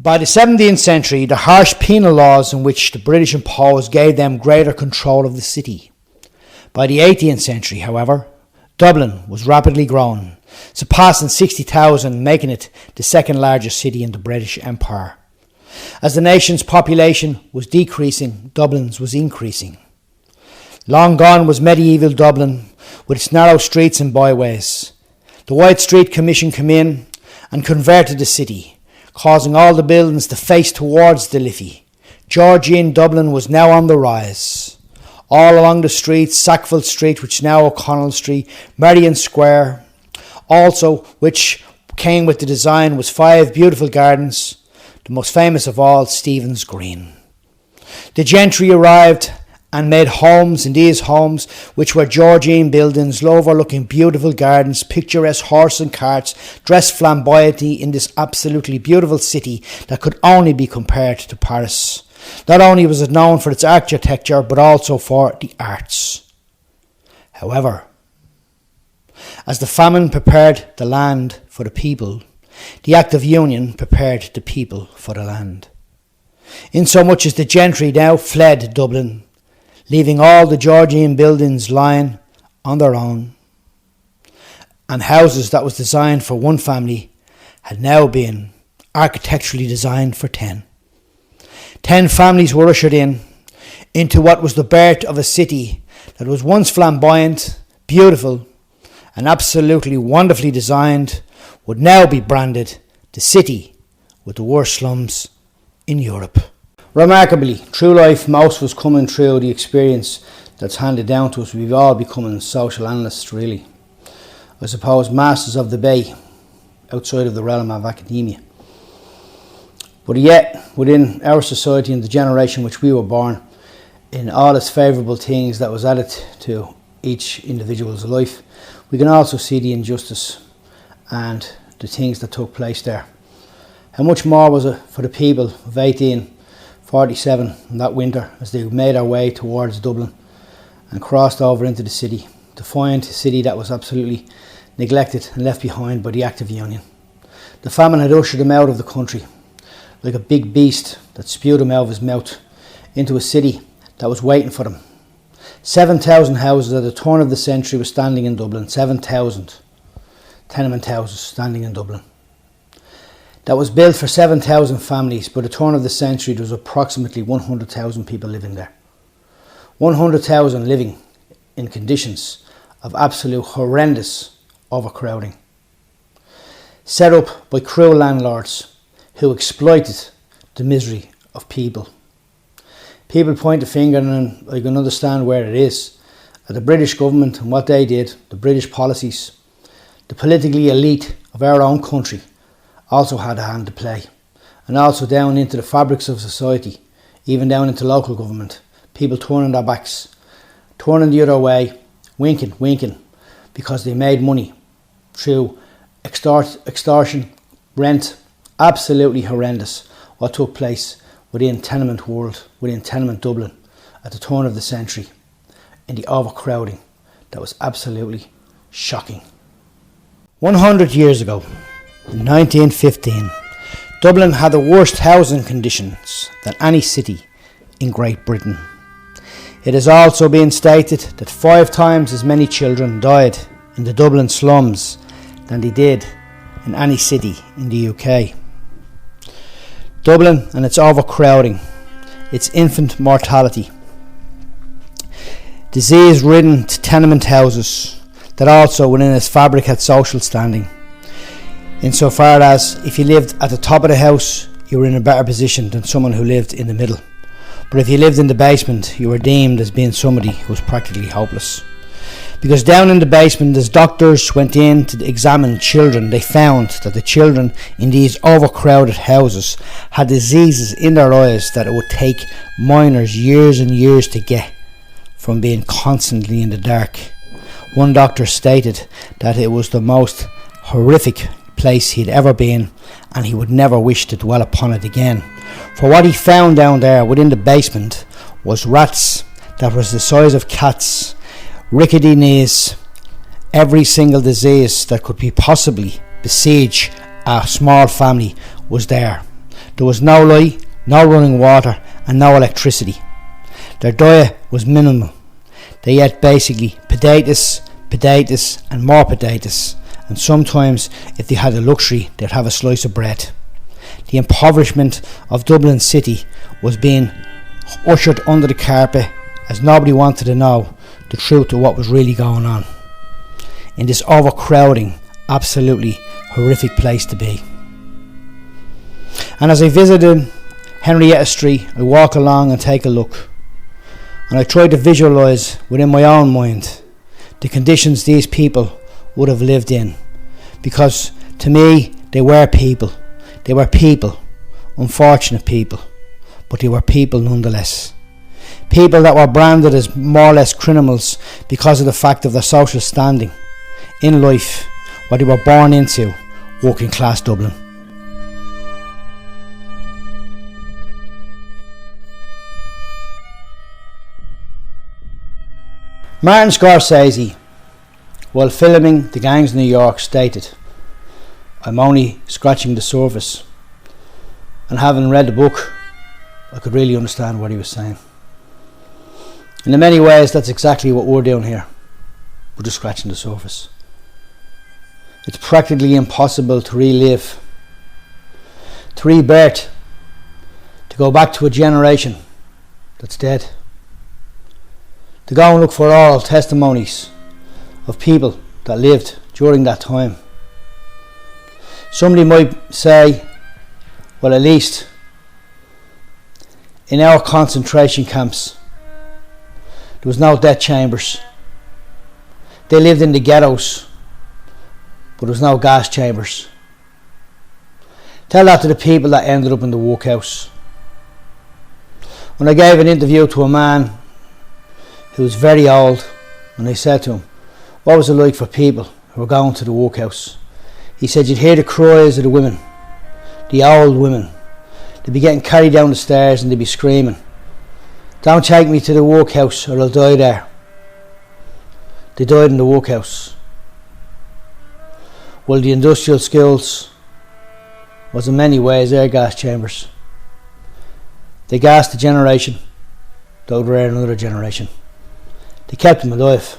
By the 17th century, the harsh penal laws in which the British imposed gave them greater control of the city. By the 18th century, however, Dublin was rapidly growing, surpassing 60,000, making it the second largest city in the British Empire. As the nation's population was decreasing, Dublin's was increasing. Long gone was medieval Dublin, with its narrow streets and byways. The White Street Commission came in and converted the city, causing all the buildings to face towards the Liffey. Georgian Dublin was now on the rise. All along the streets, Sackville Street, which is now O'Connell Street, Merrion Square, also which came with the design was 5 beautiful gardens, the most famous of all, Stephen's Green. The gentry arrived and made homes in these homes, which were Georgian buildings, overlooking beautiful gardens, picturesque horse and carts, dressed flamboyantly in this absolutely beautiful city that could only be compared to Paris. Not only was it known for its architecture, but also for the arts. However, as the famine prepared the land for the people, the Act of Union prepared the people for the land. Insomuch as the gentry now fled Dublin, leaving all the Georgian buildings lying on their own, and houses that was designed for one family had now been architecturally designed for 10. 10 families were ushered into what was the birth of a city that was once flamboyant, beautiful, and absolutely wonderfully designed, would now be branded the city with the worst slums in Europe. Remarkably, through life, most of us coming through the experience that's handed down to us, we've all becoming social analysts, really. I suppose masters of the bay, outside of the realm of academia. But yet, within our society and the generation which we were born, in all its favourable things that was added to each individual's life, we can also see the injustice and the things that took place there. How much more was it for the people of 1847 in that winter as they made our way towards Dublin and crossed over into the city to find a city that was absolutely neglected and left behind by the Act of Union. The famine had ushered them out of the country like a big beast that spewed them out of his mouth into a city that was waiting for them. 7,000 houses at the turn of the century were standing in Dublin. 7,000 tenement houses standing in Dublin. That was built for 7,000 families. By the turn of the century, there was approximately 100,000 people living there. 100,000 living in conditions of absolute horrendous overcrowding. Set up by cruel landlords who exploited the misery of people. People point the finger, and I can understand where it is, at the British government and what they did, the British policies. The political elite of our own country also had a hand to play, and also down into the fabrics of society, even down into local government. People turning their backs, turning the other way, winking, because they made money through extortion, rent. Absolutely horrendous what took place within tenement world, within tenement Dublin at the turn of the century, in the overcrowding that was absolutely shocking. 100 years ago, in 1915, Dublin had the worst housing conditions than any city in Great Britain. It has also been stated that 5 times as many children died in the Dublin slums than they did in any city in the UK. Dublin and its overcrowding, its infant mortality, disease-ridden tenement houses that also within its fabric had social standing, insofar as if you lived at the top of the house, you were in a better position than someone who lived in the middle. But if you lived in the basement, you were deemed as being somebody who was practically hopeless. Because down in the basement, as doctors went in to examine children, they found that the children in these overcrowded houses had diseases in their eyes that it would take minors years and years to get from being constantly in the dark. One doctor stated that it was the most horrific place he'd ever been, and he would never wish to dwell upon it again. For what he found down there within the basement was rats that was the size of cats, rickety knees, every single disease that could be possibly besiege a small family was there. There was no light, no running water and no electricity. Their diet was minimal. They ate basically potatoes and more potatoes, and sometimes if they had the luxury they'd have a slice of bread. The impoverishment of Dublin city was being ushered under the carpet as nobody wanted to know the truth of what was really going on in this overcrowding, absolutely horrific place to be. And as I visited Henrietta Street, I walk along and take a look, and I try to visualise within my own mind the conditions these people would have lived in, because to me they were people, unfortunate people, but they were people nonetheless. People that were branded as more or less criminals because of the fact of their social standing in life, what they were born into, working class Dublin. Martin Scorsese, while filming The Gangs of New York, stated, "I'm only scratching the surface," and having read the book I could really understand what he was saying. And in many ways that's exactly what we're doing here. We're just scratching the surface. It's practically impossible to relive, to rebirth, to go back to a generation that's dead, to go and look for oral testimonies of people that lived during that time. Somebody might say, well, at least in our concentration camps there was no death chambers. They lived in the ghettos, but there was no gas chambers. Tell that to the people that ended up in the workhouse. When I gave an interview to a man who was very old, and I said to him, what was it like for people who were going to the workhouse? He said, you'd hear the cries of the women, the old women. They'd be getting carried down the stairs and they'd be screaming, don't take me to the workhouse or I'll die there. They died in the workhouse. Well, the industrial skills was in many ways air gas chambers. They gassed a generation, they would rear another generation. They kept them alive,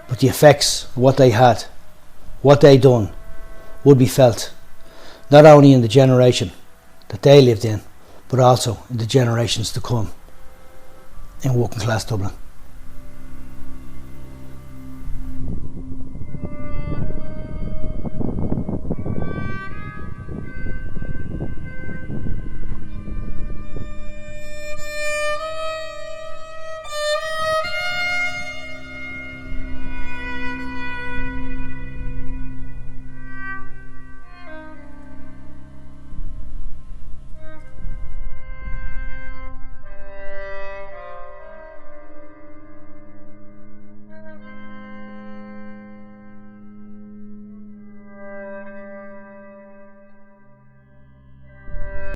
but the effects of what they had, what they done, would be felt not only in the generation that they lived in, but also in the generations to come in working class Dublin.